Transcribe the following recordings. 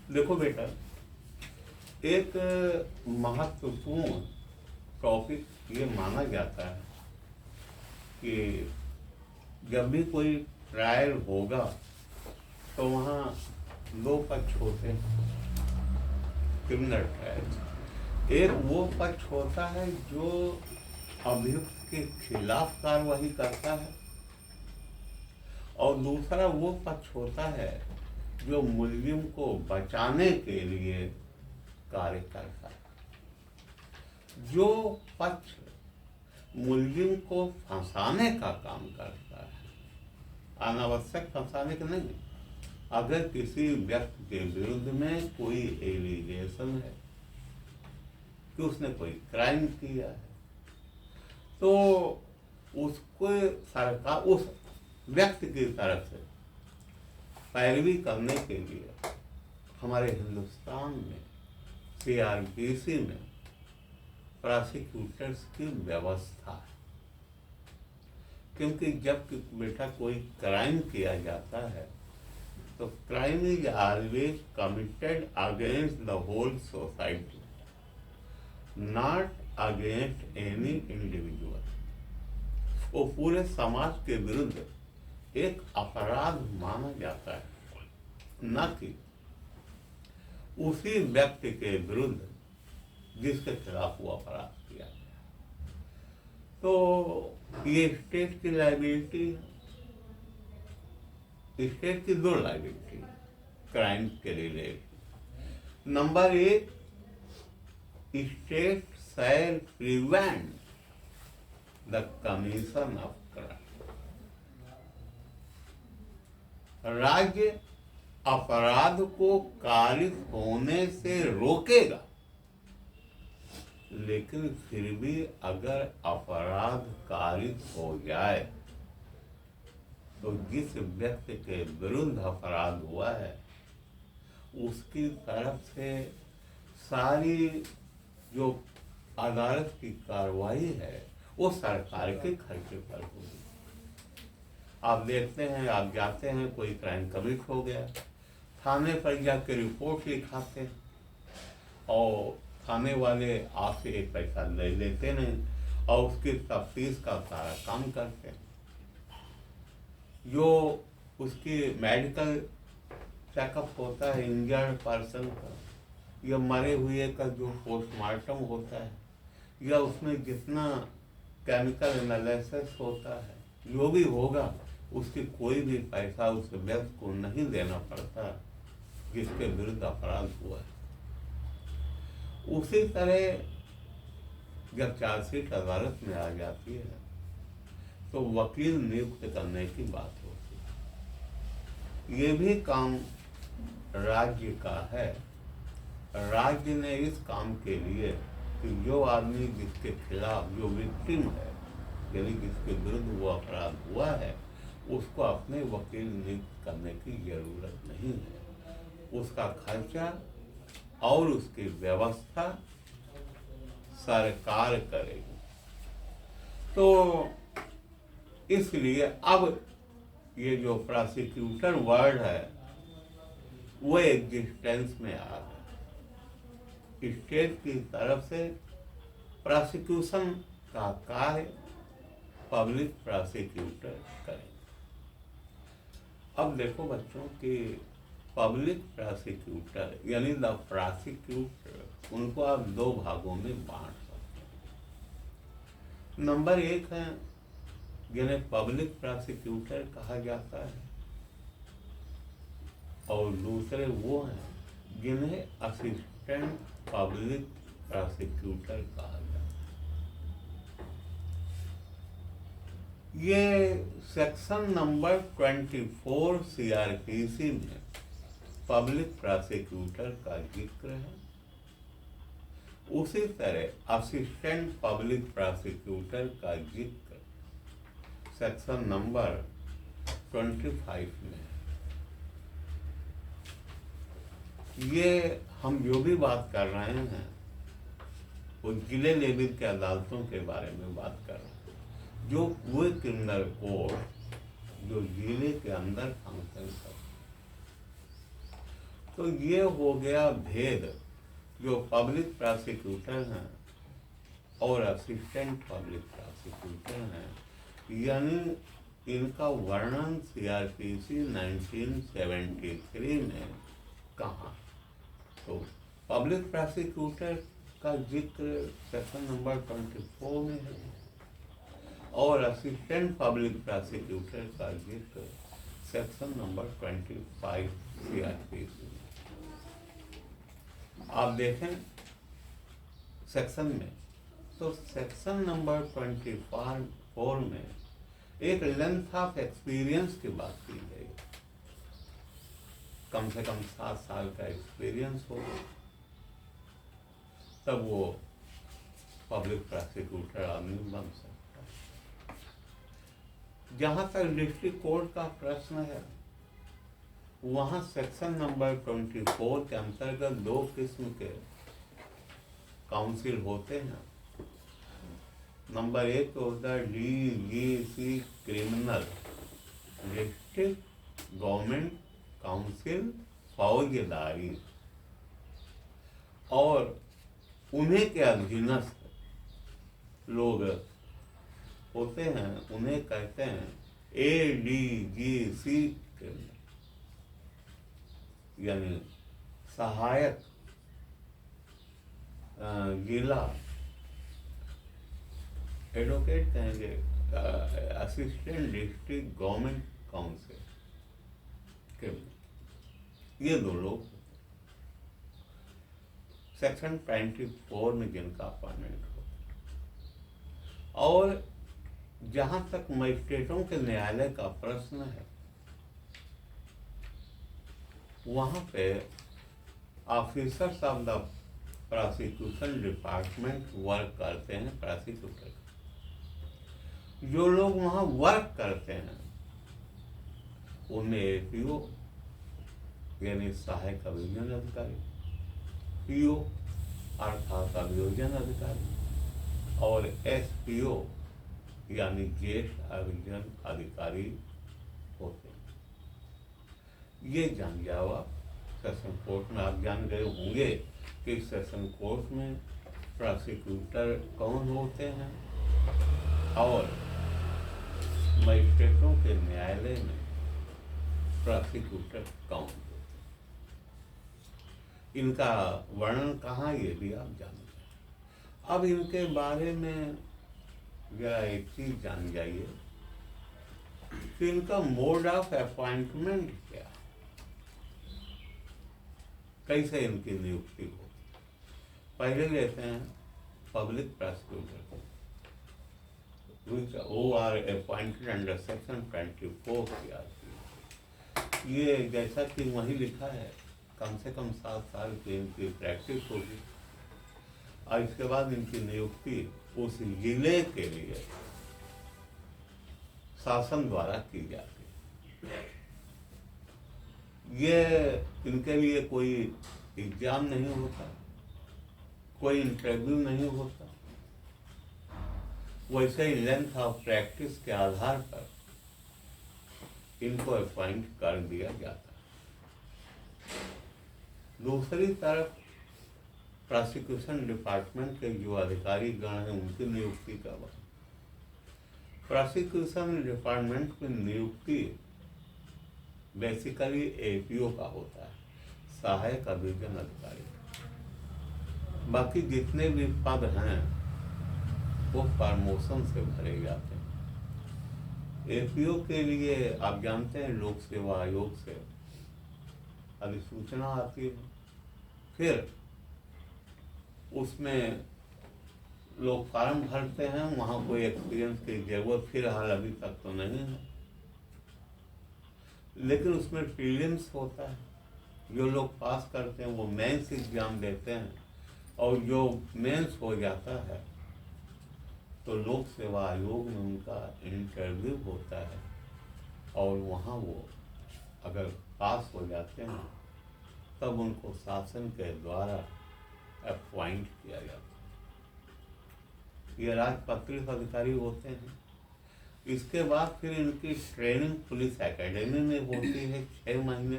देखो बेटा, एक महत्वपूर्ण टॉपिक ये माना जाता है कि जब भी कोई ट्रायल होगा तो वहाँ दो पक्ष होते हैं क्रिमिनल ट्रायल। एक वो पक्ष होता है जो अभियुक्त के खिलाफ कार्रवाई करता है और दूसरा वो पक्ष होता है जो मुलजिम को बचाने के लिए कार्य करता है। जो पक्ष मुलजिम को फंसाने का काम करता है, अनावश्यक फंसाने का नहीं, अगर किसी व्यक्ति के विरुद्ध में कोई एलिगेशन है कि उसने कोई क्राइम किया है, तो उसको सरकार उस व्यक्ति की तरफ से पैरवी करने के लिए हमारे हिंदुस्तान में सीआरपीसी में प्रोसिक्यूटर्स की व्यवस्था है। क्योंकि जब बेटा कोई क्राइम किया जाता है तो crime is always committed against the whole society, not against any individual. वो पूरे समाज के विरुद्ध एक अपराध माना जाता है, न कि उसी व्यक्ति के विरुद्ध जिसके खिलाफ वो अपराध किया गया। तो ये स्टेट की लायबिलिटी है। स्टेट की दो लायबिलिटी क्राइम के रिलेटेड। नंबर एक, state shall prevent the commission of crime. राज्य अपराध को कारित होने से रोकेगा, लेकिन फिर भी अगर अपराध कारित हो जाए तो जिस व्यक्ति के विरुद्ध अपराध हुआ है उसकी तरफ से सारी जो अदालत की कार्रवाई है वो सरकार के खर्चे पर होगी। आप देखते हैं, आप जाते हैं, कोई क्राइम कमिट हो गया, थाने पर जाकर रिपोर्ट लिखाते हैं और थाने वाले आपसे एक पैसा ले लेते नहीं और उसकी तफ्तीश का सारा काम करते हैं। जो उसकी मेडिकल चेकअप होता है इंजर्ड पर्सन का या मरे हुए का जो पोस्टमार्टम होता है या उसमें जितना केमिकल एनालिसिस होता है, जो भी होगा उसकी कोई भी पैसा उस व्यक्ति को नहीं देना पड़ता जिसके विरुद्ध अपराध हुआ है। उसी तरह जब चार्जशीट अदालत में आ जाती है तो वकील नियुक्त करने की बात होती है। ये भी काम राज्य का है। राज्य ने इस काम के लिए कि जो आदमी जिसके खिलाफ जो विक्टिम है, यानी जिसके विरुद्ध वो अपराध हुआ है, उसको अपने वकील नियुक्त करने की जरूरत नहीं है। उसका खर्चा और उसकी व्यवस्था सरकार करेगी। तो इसलिए अब ये जो प्रोसिक्यूटर वर्ड है वो एग्जिस्टेंस में आ गया। स्टेट की तरफ से प्रोसिक्यूशन का कार्य पब्लिक प्रोसिक्यूटर करें। अब देखो बच्चों कि पब्लिक प्रोसिक्यूटर यानी द प्रोसिक्यूटर, उनको आप दो भागों में बांट सकते हैं। नंबर एक है जिन्हें पब्लिक प्रोसिक्यूटर कहा जाता है और दूसरे वो हैं जिन्हें असिस्टेंट पब्लिक प्रोसिक्यूटर कहा जाता है। ये सेक्शन नंबर 24 सीआरपीसी में पब्लिक प्रोसिक्यूटर का जिक्र है। उसी तरह असिस्टेंट पब्लिक प्रोसिक्यूटर का जिक्र सेक्शन नंबर 25 में। ये हम जो भी बात कर रहे हैं वो जिले लेवल के अदालतों के बारे में बात कर रहे हैं, जो पूरे क्रिमिनल कोर्ट जो जिले के अंदर फंक्शन करते। तो ये हो गया भेद जो पब्लिक प्रोसिक्यूटर हैं और असिस्टेंट पब्लिक प्रोसिक्यूटर हैं, यानी इनका वर्णन सीआरपीसी 1973 में कहाँ। तो पब्लिक प्रोसिक्यूटर का जिक्र सेक्शन नंबर 24 में है और असिस्टेंट पब्लिक प्रोसिक्यूटर का जिक्र सेक्शन नंबर 25 सीआरपीसी में। आप देखें सेक्शन में, तो सेक्शन नंबर 24 में एक लेंथ ऑफ एक्सपीरियंस की बात की गई। कम से कम 7 साल का एक्सपीरियंस हो तब वो पब्लिक प्रोसिक्यूटर आदमी बन सकता है। जहाँ तक डिस्ट्रिक्ट कोर्ट का प्रश्न है, वहाँ सेक्शन नंबर 24 के अंतर्गत 2 किस्म के काउंसिल होते हैं। नंबर 1 होता है DGC criminal, district government council फौजदारी, और उन्हीं के अधीनस्थ लोग होते हैं, उन्हें कहते हैं ADGC क्रिमिनल, यानी सहायक जिला एडवोकेट कहेंगे, assistant district government council criminal, ये 2 लोग सेक्शन 24 में जिनका अपॉइंटमेंट हो। और जहां तक मजिस्ट्रेटों के न्यायालय का प्रश्न है, वहां पे officers of the prosecution department work करते हैं। प्रोसिक्यूटर जो लोग वहां वर्क करते हैं उन्हें APO यानी सहायक अभियोजन अधिकारी, PO अर्थात अभियोजन अधिकारी, और SPO यानी ज्येष्ठ अभियोजन अधिकारी होते हैं। ये जान जावा सेशन कोर्ट में आप जान गए होंगे कि सेशन कोर्ट में प्रोसिक्यूटर कौन होते हैं और मजिस्ट्रेटों के न्यायालय में प्रोसिक्यूटर कौन होते हैं। इनका वर्णन कहाँ, ये भी आप जानते। अब इनके बारे में जरा एक चीज जान जाइए कि इनका मोड ऑफ अपॉइंटमेंट क्या, कैसे इनकी नियुक्ति हो। पहले लेते हैं पब्लिक प्रोसिक्यूटर, वो are appointed under section 24 CRPC। ये जैसा कि वहीं लिखा है, कम से कम 7 साल की इनकी प्रैक्टिस होगी और इसके बाद इनकी नियुक्ति उस जिले के लिए शासन द्वारा की जाती है। ये इनके लिए कोई एग्जाम नहीं होता, कोई इंटरव्यू नहीं होता, वैसे ही लेंथ ऑफ प्रैक्टिस के आधार पर इनको अपॉइंट कर दिया जाता है। दूसरी तरफ प्रोसिक्यूशन डिपार्टमेंट के जो अधिकारी गण हैं उनकी नियुक्ति का वक्त, प्रोसिक्यूशन डिपार्टमेंट में नियुक्ति बेसिकली APO का होता है, सहायक अभियोजन अधिकारी। बाकी जितने भी पद हैं वो प्रमोशन से भरे जाते हैं। APO के लिए आप जानते हैं लोक सेवा आयोग से अधिसूचना आती है, फिर उसमें लोग फॉर्म भरते हैं। वहाँ कोई एक्सपीरियंस की जरूरत फिलहाल अभी तक तो नहीं है, लेकिन उसमें प्रीलिम्स होता है। जो लोग पास करते हैं वो मेंस एग्जाम देते हैं, और जो मेंस हो जाता है तो लोक सेवा आयोग में उनका इंटरव्यू होता है, और वहाँ वो अगर पास हो जाते हैं तब उनको शासन के द्वारा अपॉइंट किया जाता है। ये राजपत्रित अधिकारी होते हैं। इसके बाद फिर इनकी ट्रेनिंग पुलिस एकेडमी में होती है 6 महीने।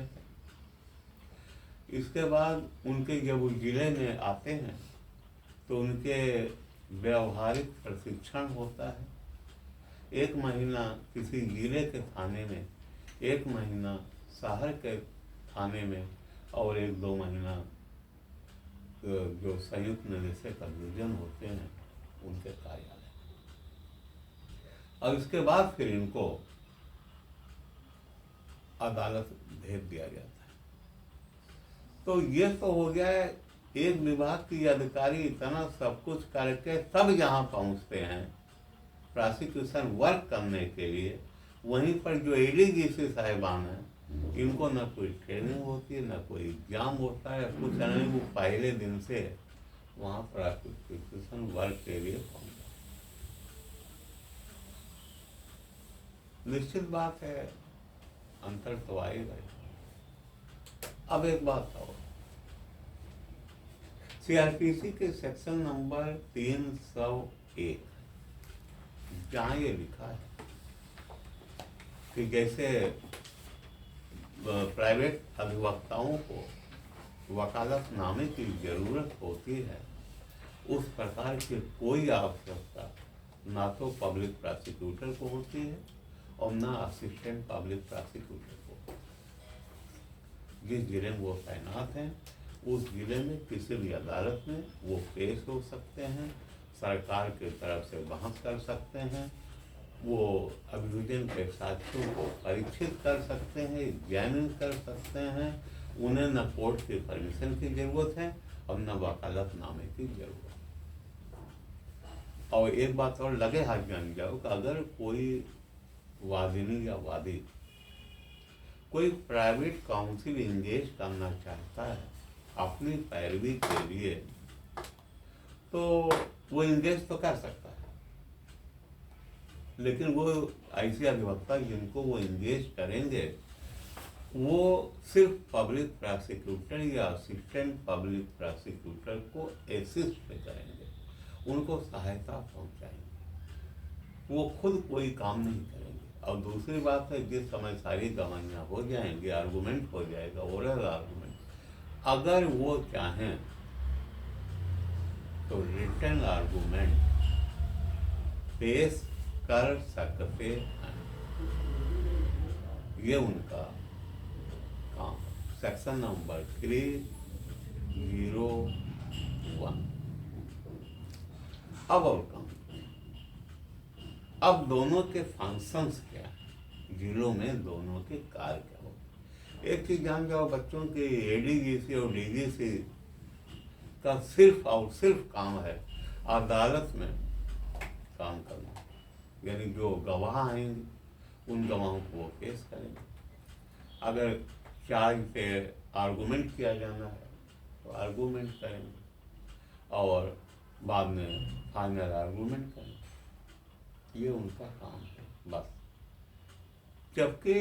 इसके बाद उनके जब वो जिले में आते हैं तो उनके व्यवहारिक प्रशिक्षण होता है। 1 महीना किसी जिले के थाने में, 1 महीना शहर के थाने में और 1-2 महीना जो संयुक्त निदेशक अभियोजन होते हैं उनके कार्यालय। और इसके बाद फिर इनको अदालत भेज दिया जाता है। तो ये तो हो गया है, एक विभाग की अधिकारी इतना सब कुछ करके तब यहाँ पहुँचते हैं प्रोसिक्यूशन वर्क करने के लिए। वहीं पर जो एडीजीसी साहिबान हैं, इनको न कोई ट्रेनिंग होती है, न कोई एग्जाम होता है, कुछ नहीं, वो पहले दिन से वहाँ प्रोसिक्यूशन वर्क के लिए पहुँच। निश्चित बात है अंतर तो आएगा। अब एक बात और, सीआरपीसी के सेक्शन नंबर 301 जहाँ ये लिखा है कि जैसे प्राइवेट अधिवक्ताओं को वकालतनामे की जरूरत होती है, उस प्रकार की कोई आवश्यकता ना तो पब्लिक प्रोसिक्यूटर को होती है और ना असिस्टेंट पब्लिक प्रोसिक्यूटर को। जिस जिले में वो तैनात हैं उस जिले में किसी भी अदालत में वो पेश हो सकते हैं, सरकार की तरफ से बहस कर सकते हैं, वो अभियोजन के साथियों को परीक्षित कर सकते हैं, एग्जामिन कर सकते हैं। उन्हें न कोर्ट की परमिशन की जरूरत है और न वकालतनामे की जरूरत है। और एक बात और लगे हाथ जान जाओ कि अगर कोई वादिनी या वादी कोई प्राइवेट काउंसिल इंगेज करना चाहता है अपनी पैरवी के लिए, तो वो इंगेज तो कर सकता है, लेकिन वो ऐसे अधिवक्ता जिनको वो इंगेज करेंगे वो सिर्फ पब्लिक प्रोसिक्यूटर या असिस्टेंट पब्लिक प्रोसिक्यूटर को असिस्ट करेंगे, उनको सहायता पहुंचाएंगे, वो खुद कोई काम नहीं करेंगे। और दूसरी बात है, जिस समय सारी गवाहियाँ हो जाएंगी, आर्गूमेंट हो जाएगा, ओरल आर्गूमेंट, अगर वो चाहें तो रिटन आर्गूमेंट पेश कर सकते हैं। ये उनका काम। Section number 301। अब और काम, अब दोनों के फंक्शंस क्या हैं, जिलों में दोनों के कार्य क्या होते। एक चीज जान जाओ, बच्चों के एडीजीसी और डीजीसी का सिर्फ और सिर्फ काम है अदालत में काम करना, यानी जो गवाह आएंगे उन गवाहों को वो पेश करेंगे। अगर चार्ज पे आर्गूमेंट किया जाना है तो आर्गूमेंट करेंगे और बाद में फाइनल आर्गूमेंट करेंगे। ये उनका काम है बस। जबकि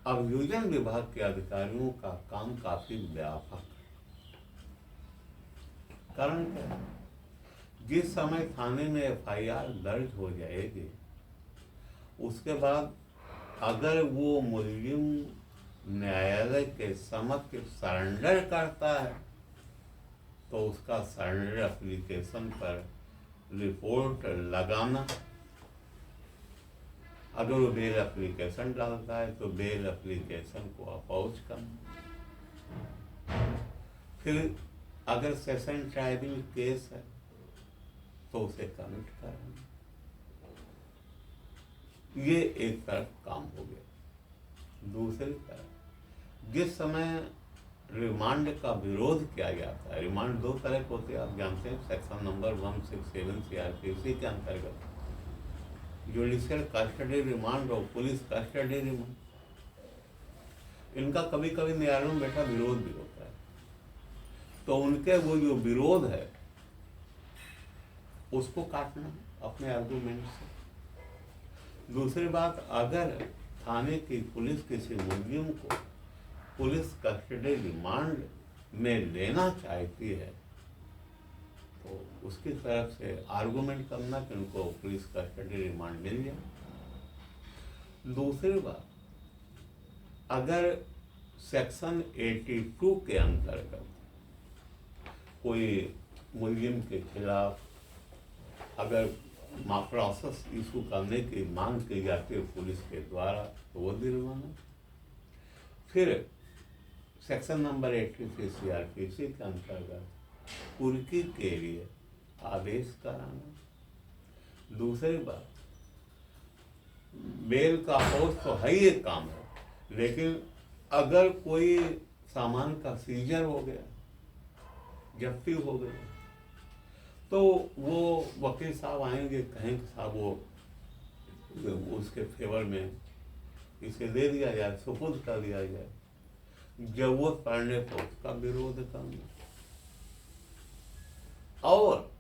अभियोजन विभाग के अधिकारियों का काम काफी व्यापक है। कारण क्या है, जिस समय थाने में एफआईआर दर्ज हो जाएगी उसके बाद अगर वो मुलजिम न्यायालय के समक्ष सरेंडर करता है तो उसका सरेंडर एप्लीकेशन पर रिपोर्ट लगाना, अगर वो बेल एप्लीकेशन डालता है तो बेल एप्लीकेशन को अपोज करना, फिर अगर सेशन ट्राइब्यूनल केस है तो उसे कमिट करना। ये एक तरफ काम हो गया। दूसरी तरफ जिस समय रिमांड का विरोध किया जाता है, रिमांड 2 तरह के होते हैं आप जानते हैं, सेक्शन नंबर 167 सीआरपीसी के अंतर्गत जुडिशियल कस्टडी रिमांड और पुलिस कस्टडी रिमांड। इनका कभी कभी न्यायालयों में बैठा विरोध भी होता है, तो उनके वो जो विरोध है उसको काटना अपने आर्गूमेंट से। दूसरी बात, अगर थाने की पुलिस किसी मुलजिम को पुलिस कस्टडी रिमांड में लेना चाहती है तो उसकी तरफ से आर्गूमेंट करना कि उनको पुलिस कस्टडी रिमांड मिल जाए। दूसरी बात, अगर सेक्शन 82 के अंतर्गत कोई मुलजिम के खिलाफ अगर प्रोसेस इशू करने की मांग की जाती है पुलिस के द्वारा तो वो दिलवाना। फिर सेक्शन नंबर 83 CRPC के अंतर्गत कुर्की के लिए आदेश कराना। दूसरी बात, बेल का पोस्ट तो है ही एक काम है, लेकिन अगर कोई सामान का सीजर हो गया, जब्ती हो गई, तो वो वकील साहब आएंगे, कहेंगे साहब वो उसके फेवर में इसे दे दिया जाए, सुपुर्द कर दिया जाए। जरूरत पड़ने पर उसका विरोध करना। और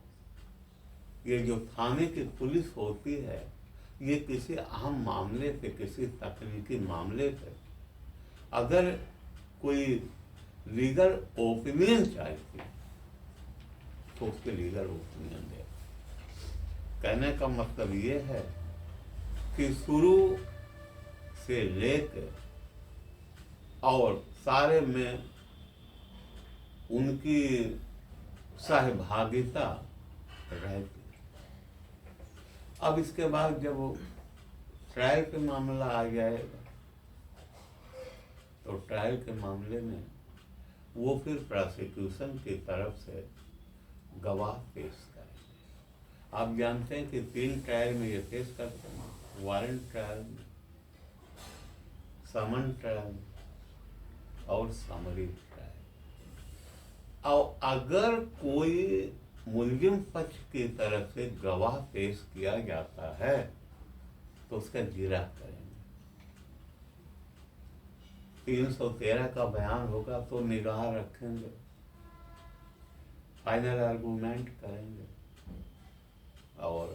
ये जो थाने की पुलिस होती है, ये किसी अहम मामले पे, किसी तकनीकी मामले पे अगर कोई लीगल ओपिनियन चाहिए तो उसके लीगल ओपिनियन दे। कहने का मतलब ये है कि शुरू से लेकर और सारे में उनकी सहभागिता रहती। अब इसके बाद जब ट्रायल के मामला आ जाएगा तो ट्रायल के मामले में वो फिर प्रोसिक्यूशन की तरफ से गवाह पेश करेंगे। आप जानते हैं कि 3 ट्रायल में ये पेश करते हैं, वारंट ट्रायल, समन ट्रायल और समरी ट्रायल। और अगर कोई मुलजिम पक्ष की तरफ से गवाह पेश किया जाता है तो उसका जिरा करेंगे। 313 का बयान होगा तो निगाह रखेंगे, फाइनल आर्गूमेंट करेंगे, और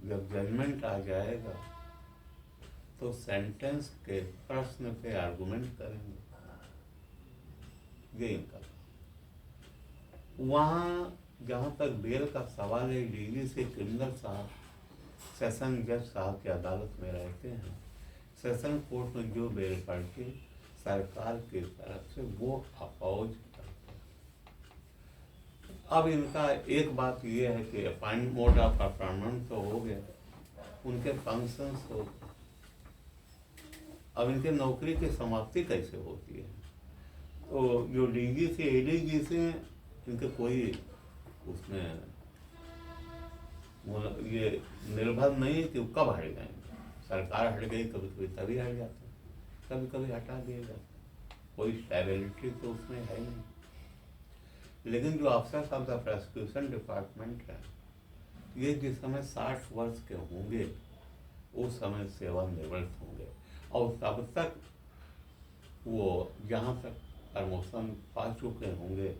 जब जजमेंट आ जाएगा तो सेंटेंस के प्रश्न पे आर्गूमेंट करेंगे। ये इनका वहाँ जहाँ तक बेल का सवाल है, डीजी से किंदर साहब सेशन जज साहब की अदालत में रहते हैं। सेशन कोर्ट में जो बेल पड़ती सरकार की तरफ से वो अपोज करते हैं। अब इनका एक बात ये है कि अपॉइंट मोड ऑफ अपॉइंटमेंट तो हो गया, उनके फंक्शंस हो, अब इनके नौकरी की समाप्ति कैसे होती है? तो जो डीजी से एडीजी से इनके कोई उसमें ये निर्भर नहीं कि कब हट जाएंगे। सरकार हट गई कभी कभी, तभी हट जाते हैं, कभी कभी हटा दिया जाता है। कोई स्टेबिलिटी तो उसमें है ही नहीं। लेकिन जो अफसर ऑफ द प्रोसिक्यूशन डिपार्टमेंट है, ये जिस समय 60 वर्ष के होंगे उस समय सेवानिवृत्त होंगे, और तब तक वो जहाँ तक प्रमोशन पा चुके होंगे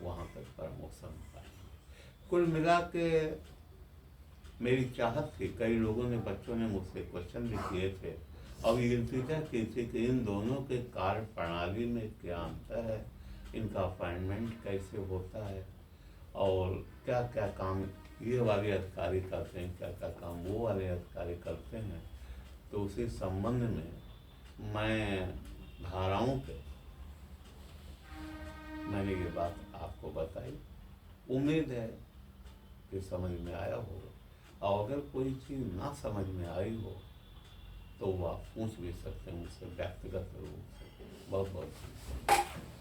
वहाँ तक प्रमोशन पाएंगे। कुल मिला के मेरी चाहत थी, कई लोगों ने, बच्चों ने मुझसे क्वेश्चन भी किए थे, अब ये इल्तिजा की थी कि इन दोनों के कार्य प्रणाली में क्या अंतर है, इनका अपॉइंटमेंट कैसे होता है, और क्या क्या काम ये वाले अधिकारी करते हैं, क्या क्या काम वो वाले अधिकारी करते हैं। तो उसी संबंध में मैं धाराओं के मैंने ये बात आपको बताई। उम्मीद है कि समझ में आया होगा, और अगर कोई चीज़ ना समझ में आई हो तो वो आप पूछ भी सकते हैं मुझसे व्यक्तिगत रूप से। बहुत बहुत धन्यवाद।